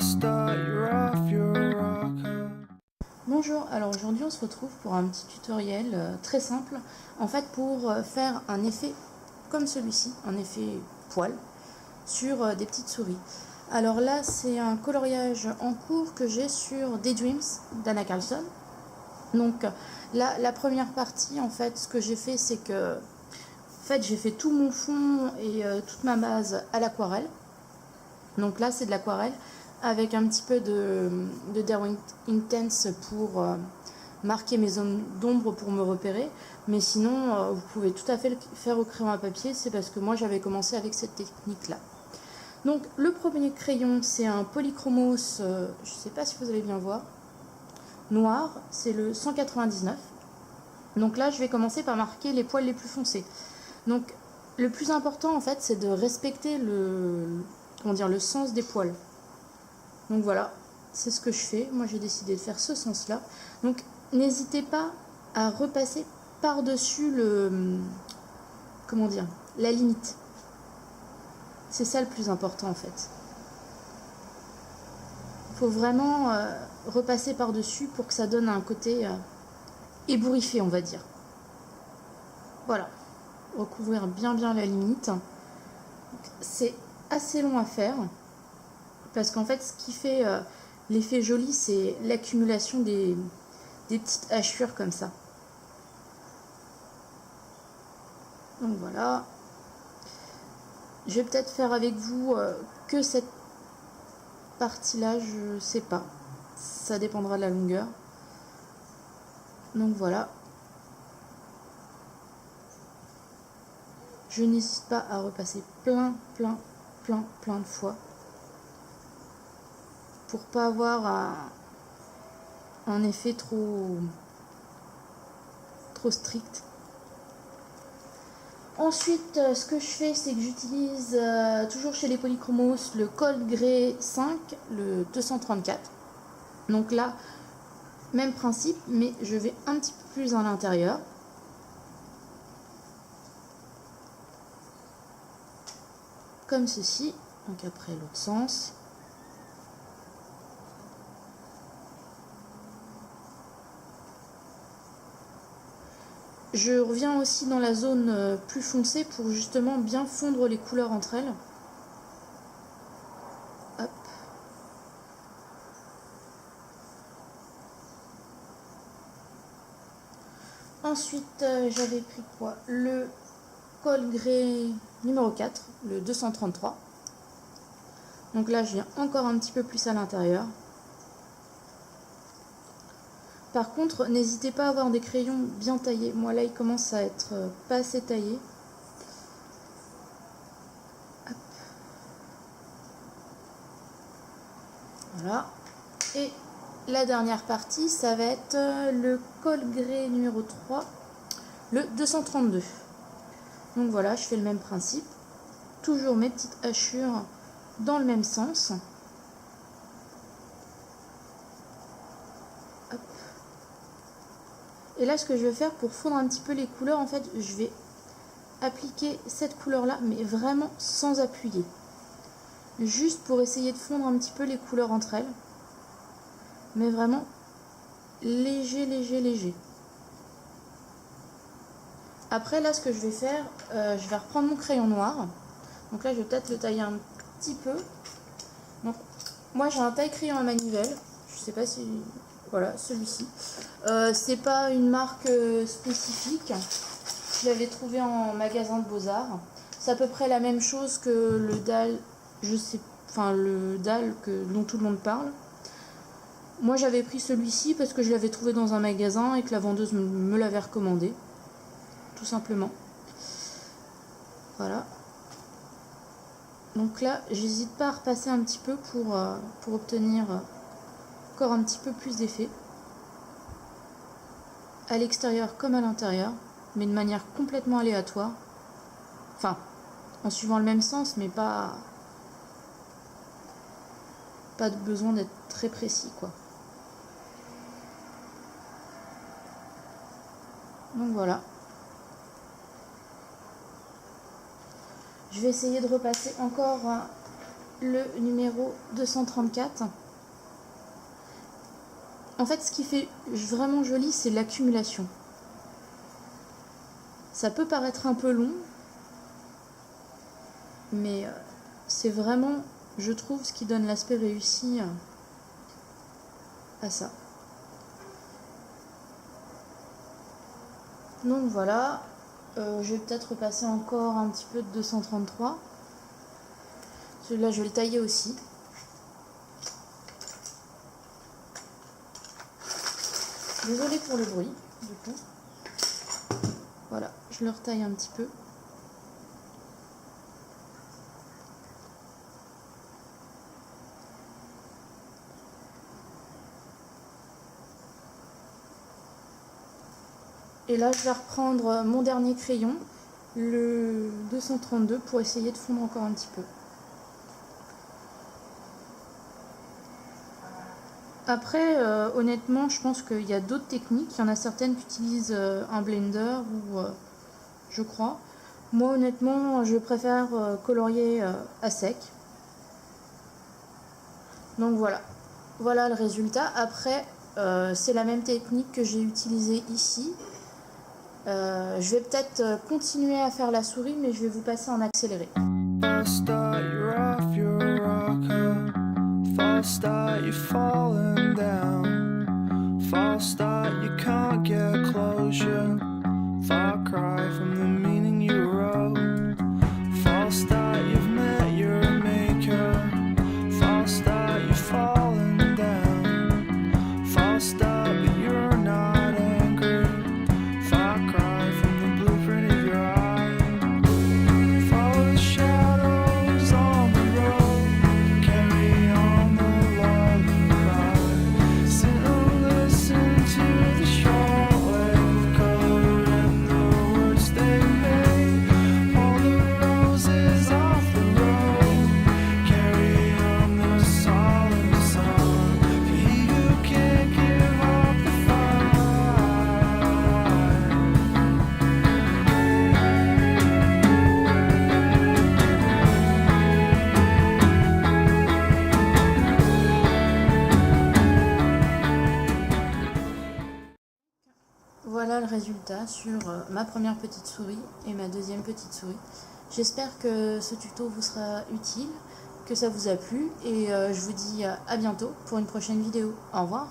star, you're off your rocker. Bonjour, alors aujourd'hui on se retrouve pour un petit tutoriel très simple, en fait pour faire un effet comme celui-ci, un effet poil, sur des petites souris. Alors là c'est un coloriage en cours que j'ai sur Daydreams d'Anna Carlson. Donc là, la première partie, en fait, ce que j'ai fait, c'est que j'ai fait tout mon fond et toute ma base à l'aquarelle. Donc là, c'est de l'aquarelle avec un petit peu de Derwent Intense pour marquer mes zones d'ombre pour me repérer. Mais sinon, vous pouvez tout à fait le faire au crayon à papier. C'est parce que moi, j'avais commencé avec cette technique-là. Donc le premier crayon, c'est un Polychromos, je ne sais pas si vous allez bien voir, noir, c'est le 199. Donc là je vais commencer par marquer les poils les plus foncés. Donc le plus important en fait c'est de respecter le sens des poils. Donc voilà, c'est ce que je fais. Moi j'ai décidé de faire ce sens là. Donc n'hésitez pas à repasser par dessus la limite. C'est ça le plus important en fait. Faut vraiment repasser par dessus pour que ça donne un côté ébouriffé, on va dire. Voilà, recouvrir bien la limite. C'est assez long à faire parce qu'en fait ce qui fait l'effet joli c'est l'accumulation des petites hachures comme ça. Donc voilà, je vais peut-être faire avec vous que cette partie là, je sais pas, ça dépendra de la longueur. Donc voilà, je n'hésite pas à repasser plein de fois pour pas avoir un effet trop strict. Ensuite, ce que je fais, c'est que j'utilise toujours chez les Polychromos le Cold Grey 5, le 234. Donc là, même principe, mais je vais un petit peu plus à l'intérieur. Comme ceci. Donc après l'autre sens. Je reviens aussi dans la zone plus foncée pour justement bien fondre les couleurs entre elles. Hop. Ensuite, j'avais pris quoi? Le Cold Grey numéro 4, le 233. Donc là, je viens encore un petit peu plus à l'intérieur. Par contre, n'hésitez pas à avoir des crayons bien taillés. Moi, là, il commence à être pas assez taillé. Hop. Voilà. Et la dernière partie, ça va être le Cold Grey numéro 3, le 232. Donc voilà, je fais le même principe. Toujours mes petites hachures dans le même sens. Hop. Et là, ce que je vais faire pour fondre un petit peu les couleurs, en fait, je vais appliquer cette couleur-là, mais vraiment sans appuyer. Juste pour essayer de fondre un petit peu les couleurs entre elles. Mais vraiment léger. Après, là, ce que je vais faire, je vais reprendre mon crayon noir. Donc là, je vais peut-être le tailler un petit peu. Donc, moi, j'ai un taille-crayon à manivelle. Je sais pas si... Voilà, celui-ci. C'est pas une marque spécifique. Je l'avais trouvé en magasin de Beaux-Arts. C'est à peu près la même chose que le dalle, le dalle dont tout le monde parle. Moi, j'avais pris celui-ci parce que je l'avais trouvé dans un magasin et que la vendeuse me l'avait recommandé. Tout simplement. Voilà. Donc là, j'hésite pas à repasser un petit peu pour obtenir encore un petit peu plus d'effet. À l'extérieur comme à l'intérieur, mais de manière complètement aléatoire. Enfin, en suivant le même sens, mais pas de besoin d'être très précis, quoi. Donc voilà. Je vais essayer de repasser encore le numéro 234. En fait, ce qui fait vraiment joli, c'est l'accumulation. Ça peut paraître un peu long, mais c'est vraiment, je trouve, ce qui donne l'aspect réussi à ça. Donc voilà, je vais peut-être repasser encore un petit peu de 233. Celui-là, je vais le tailler aussi. Désolée pour le bruit, du coup. Voilà, je le retaille un petit peu. Et là, je vais reprendre mon dernier crayon, le 232, pour essayer de fondre encore un petit peu. Après, honnêtement, je pense qu'il y a d'autres techniques. Il y en a certaines qui utilisent un blender, ou je crois. Moi, honnêtement, je préfère colorier à sec. Donc voilà. Voilà le résultat. Après, c'est la même technique que j'ai utilisée ici. Je vais peut-être continuer à faire la souris, mais je vais vous passer en accéléré. False start, you're falling down. False start, you can't get closure. Far cry from the meaning you wrote. False start, you've met your maker. False start, you're falling down. False start, but you're not angry. Far cry from the blueprint of your eye. Follow the shadows on the road. Carry on the lullaby. Sit and listen to the shortwave color and the words they made. All the roses off the road. Carry on the solemn song. He who can't give up the fight. Voilà le résultat sur ma première petite souris et ma deuxième petite souris. J'espère que ce tuto vous sera utile, que ça vous a plu, et je vous dis à bientôt pour une prochaine vidéo. Au revoir.